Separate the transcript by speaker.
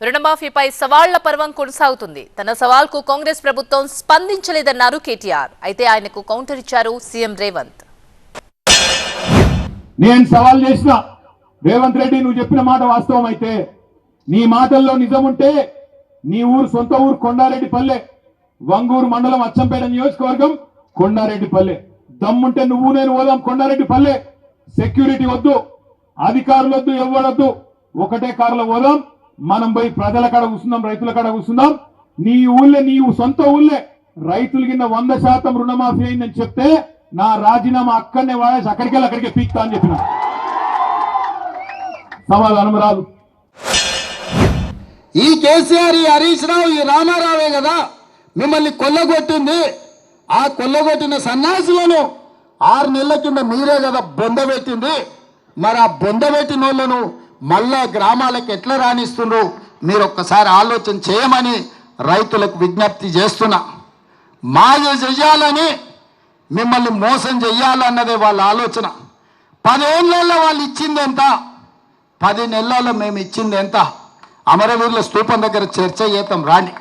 Speaker 1: రుణమాఫీపై సవాళ్ల పర్వం కొనసాగుతుంది. తన సవాల్కు కాంగ్రెస్ ప్రభుత్వం స్పందించలేదన్నారు కేటీఆర్. అయితే ఆయనకు కౌంటర్ ఇచ్చారు సీఎం రేవంత్.
Speaker 2: నేను సవాల్ చేసిన రేవంత్ రెడ్డి, నువ్వు చెప్పిన మాట వాస్తవం అయితే, నీ మాటల్లో నిజం ఉంటే నీ ఊరు సొంత ఊరు కొండారెడ్డిపల్లె, వంగూరు మండలం అచ్చంపేట నియోజకవర్గం కొండారెడ్డిపల్లె. దమ్ముంటే నువ్వు నేను పోదాం కొండారెడ్డిపల్లె. సెక్యూరిటీ వద్దు, అధికారులు వద్దు, ఎవ్వడొద్దు, ఒకటే కారులో పోదాం. మనం పోయి ప్రజల కాడ కూర్చుందాం, రైతుల కాడ కూర్చుందాం. నీ ఊళ్ళే, నీ సొంత ఊళ్ళే రైతులు కింద 100% రుణమాఫీ అయిందని చెప్తే నా రాజీనామా అక్కడనే వాడేసి అక్కడికే పీక్తా అని చెప్పిన. సమాధానం రాదు.
Speaker 3: ఈ కేసీఆర్, ఈ హరీష్ రావు, ఈ రామారావే కదా మిమ్మల్ని కొల్లగొట్టింది. ఆ కొల్లగొట్టిన సన్యాసులను 6 నెలల కింద మీరే కదా బొందబెట్టింది. మరి ఆ బొందబెట్టిన వాళ్ళను మళ్ళా గ్రామాలకు ఎట్లా రాణిస్తుండ్రు మీరు ఒక్కసారి ఆలోచన చేయమని రైతులకు విజ్ఞప్తి చేస్తున్నా. మాయ చెయ్యాలని, మిమ్మల్ని మోసం చెయ్యాలన్నదే వాళ్ళ ఆలోచన. 10 ఏళ్ళల్లో వాళ్ళు ఇచ్చింది ఎంత, 10 నెలల్లో మేము ఇచ్చింది ఎంత? అమరవీరుల స్తూపం దగ్గర చర్చ చేద్దాం రాండి.